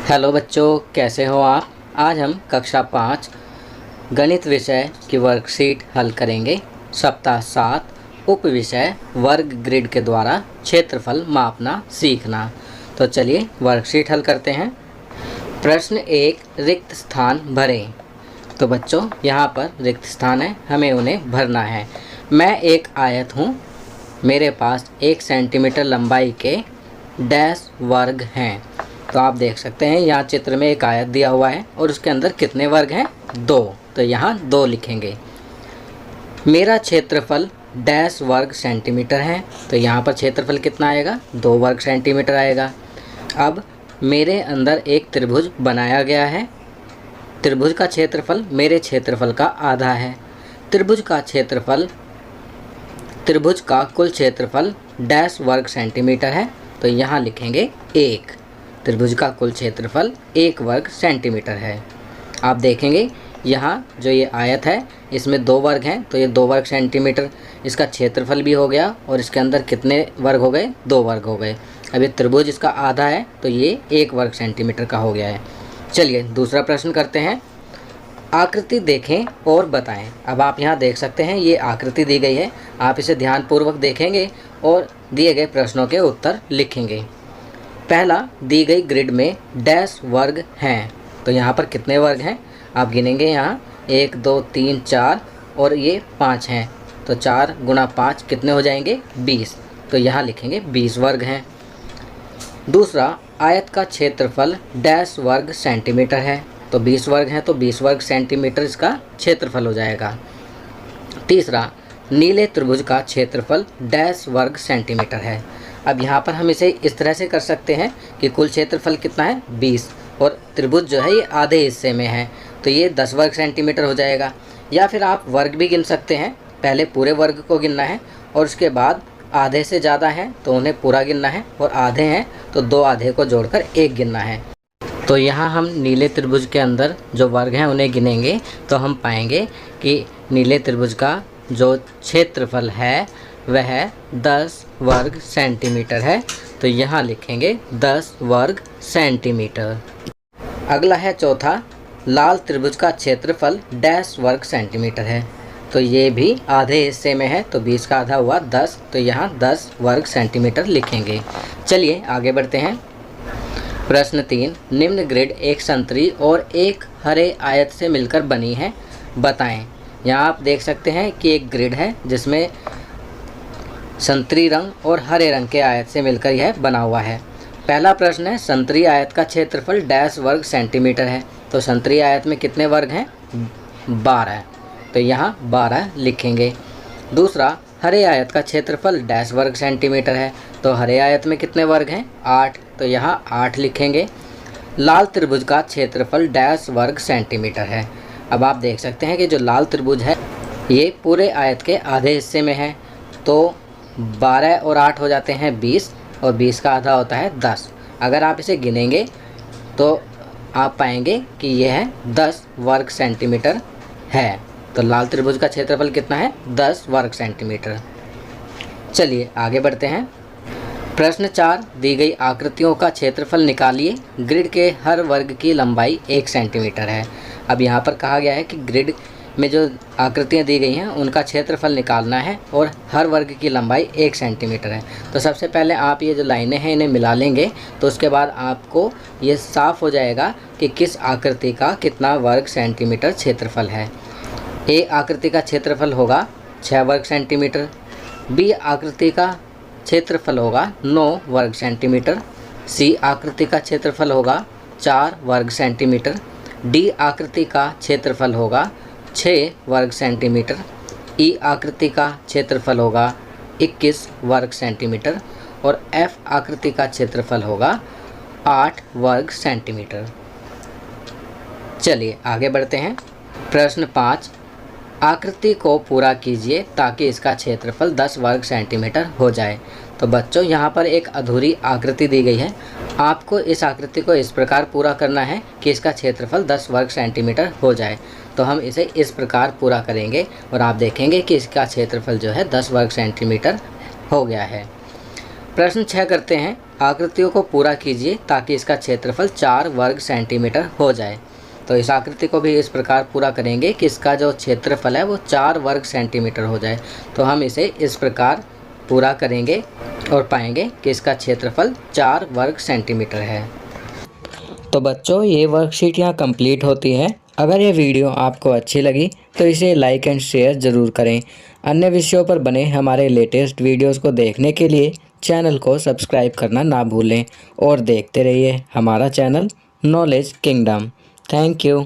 Hello बच्चों, कैसे हो आप। आज हम कक्षा 5 गणित विषय की वर्कशीट हल करेंगे। सप्ताह 7 उप विषय वर्ग ग्रिड के द्वारा क्षेत्रफल मापना सीखना। तो चलिए वर्कशीट हल करते हैं। प्रश्न 1, रिक्त स्थान भरें। तो बच्चों यहाँ पर रिक्त स्थान है, हमें उन्हें भरना है। मैं एक आयत हूँ, मेरे पास 1 सेंटीमीटर लंबाई के डैश वर्ग हैं। तो आप देख सकते हैं यहाँ चित्र में एक आयत दिया हुआ है और उसके अंदर कितने वर्ग हैं, 2। तो यहाँ 2 लिखेंगे। मेरा क्षेत्रफल डैश वर्ग सेंटीमीटर है, तो यहाँ पर क्षेत्रफल कितना आएगा, 2 वर्ग सेंटीमीटर आएगा। अब मेरे अंदर एक त्रिभुज बनाया गया है, त्रिभुज का क्षेत्रफल मेरे क्षेत्रफल का आधा है। त्रिभुज का कुल क्षेत्रफल डैश वर्ग सेंटीमीटर है, तो यहाँ लिखेंगे 1। त्रिभुज का कुल क्षेत्रफल 1 वर्ग सेंटीमीटर है। आप देखेंगे यहाँ जो ये आयत है इसमें 2 वर्ग हैं, तो ये 2 वर्ग सेंटीमीटर इसका क्षेत्रफल भी हो गया और इसके अंदर कितने वर्ग हो गए, 2 वर्ग हो गए। अब ये त्रिभुज इसका आधा है तो ये 1 वर्ग सेंटीमीटर का हो गया है। चलिए दूसरा प्रश्न करते हैं। आकृति देखें और बताएं। अब आप यहाँ देख सकते हैं ये आकृति दी गई है, आप इसे ध्यानपूर्वक देखेंगे और दिए गए प्रश्नों के उत्तर लिखेंगे। पहला, दी गई ग्रिड में डैश वर्ग हैं, तो यहाँ पर कितने वर्ग हैं आप गिनेंगे। यहाँ 1 2 3 4 और ये 5 हैं, तो 4 गुणा 5 कितने हो जाएंगे, 20। तो यहाँ लिखेंगे 20 वर्ग हैं। दूसरा, आयत का क्षेत्रफल डैश वर्ग सेंटीमीटर है, तो 20 वर्ग हैं, तो 20 वर्ग सेंटीमीटर इसका क्षेत्रफल हो जाएगा। तीसरा, नीले त्रिभुज का क्षेत्रफल डैश वर्ग सेंटीमीटर है। अब यहाँ पर हम इसे इस तरह से कर सकते हैं कि कुल क्षेत्रफल कितना है, 20, और त्रिभुज जो है ये आधे हिस्से में है, तो ये 10 वर्ग सेंटीमीटर हो जाएगा। या फिर आप वर्ग भी गिन सकते हैं, पहले पूरे वर्ग को गिनना है और उसके बाद आधे से ज़्यादा हैं तो उन्हें पूरा गिनना है, और आधे हैं तो 2 आधे को जोड़कर 1 गिनना है। तो यहाँ हम नीले त्रिभुज के अंदर जो वर्ग हैं उन्हें गिनेंगे तो हम पाएंगे कि नीले त्रिभुज का जो क्षेत्रफल है वह 10 वर्ग सेंटीमीटर है, तो यहाँ लिखेंगे 10 वर्ग सेंटीमीटर। अगला है चौथा, लाल त्रिभुज का क्षेत्रफल डैश वर्ग सेंटीमीटर है, तो ये भी आधे हिस्से में है, तो 20 का आधा हुआ 10, तो यहाँ 10 वर्ग सेंटीमीटर लिखेंगे। चलिए आगे बढ़ते हैं। प्रश्न 3, निम्न ग्रिड एक संतरी और एक हरे आयत से मिलकर बनी है, बताएं। यहाँ आप देख सकते हैं कि एक ग्रिड है जिसमें संतरी रंग और हरे रंग के आयत से मिलकर यह बना हुआ है। पहला प्रश्न है, संतरी आयत का क्षेत्रफल डैश वर्ग सेंटीमीटर है, तो संतरी आयत में कितने वर्ग हैं, 12, तो यहाँ 12 लिखेंगे। दूसरा, हरे आयत का क्षेत्रफल डैश वर्ग सेंटीमीटर है, तो हरे आयत में कितने वर्ग हैं, 8, तो यहाँ 8 लिखेंगे। लाल त्रिभुज का क्षेत्रफल डैश वर्ग सेंटीमीटर है। अब आप देख सकते हैं कि जो लाल त्रिभुज है ये पूरे आयत के आधे हिस्से में है, तो 12 और 8 हो जाते हैं 20, और 20 का आधा होता है 10। अगर आप इसे गिनेंगे तो आप पाएंगे कि यह 10 वर्ग सेंटीमीटर है। तो लाल त्रिभुज का क्षेत्रफल कितना है, 10 वर्ग सेंटीमीटर। चलिए आगे बढ़ते हैं। प्रश्न 4, दी गई आकृतियों का क्षेत्रफल निकालिए। ग्रिड के हर वर्ग की लंबाई 1 सेंटीमीटर है। अब यहाँ पर कहा गया है कि ग्रिड में जो आकृतियाँ दी गई हैं उनका क्षेत्रफल निकालना है और हर वर्ग की लंबाई 1 सेंटीमीटर है। तो सबसे पहले आप ये जो लाइनें हैं इन्हें मिला लेंगे, तो उसके बाद आपको ये साफ़ हो जाएगा कि किस आकृति का कितना वर्ग सेंटीमीटर क्षेत्रफल है। ए आकृति का क्षेत्रफल होगा 6 वर्ग सेंटीमीटर, बी आकृति का क्षेत्रफल होगा 9 वर्ग सेंटीमीटर, सी आकृति का क्षेत्रफल होगा 4 वर्ग सेंटीमीटर, डी आकृति का क्षेत्रफल होगा 6 वर्ग सेंटीमीटर, ई आकृति का क्षेत्रफल होगा 21 वर्ग सेंटीमीटर और एफ आकृति का क्षेत्रफल होगा 8 वर्ग सेंटीमीटर। चलिए आगे बढ़ते हैं। प्रश्न 5, आकृति को पूरा कीजिए ताकि इसका क्षेत्रफल 10 वर्ग सेंटीमीटर हो जाए। तो बच्चों यहाँ पर एक अधूरी आकृति दी गई है, आपको इस आकृति को इस प्रकार पूरा करना है कि इसका क्षेत्रफल 10 वर्ग सेंटीमीटर हो जाए। तो हम इसे इस प्रकार पूरा करेंगे और आप देखेंगे कि इसका क्षेत्रफल जो है 10 वर्ग सेंटीमीटर हो गया है। प्रश्न 6 करते हैं, आकृतियों को पूरा कीजिए ताकि इसका क्षेत्रफल 4 वर्ग सेंटीमीटर हो जाए। तो इस आकृति को भी इस प्रकार पूरा करेंगे कि इसका जो क्षेत्रफल है वो 4 वर्ग सेंटीमीटर हो जाए। तो हम इसे इस प्रकार पूरा करेंगे और पाएंगे कि इसका क्षेत्रफल 4 वर्ग सेंटीमीटर है। तो बच्चों, ये वर्कशीट यहाँ कंप्लीट होती है। अगर ये वीडियो आपको अच्छी लगी तो इसे लाइक एंड शेयर ज़रूर करें। अन्य विषयों पर बने हमारे लेटेस्ट वीडियोस को देखने के लिए चैनल को सब्सक्राइब करना ना भूलें और देखते रहिए हमारा channel knowledge kingdom. Thank you.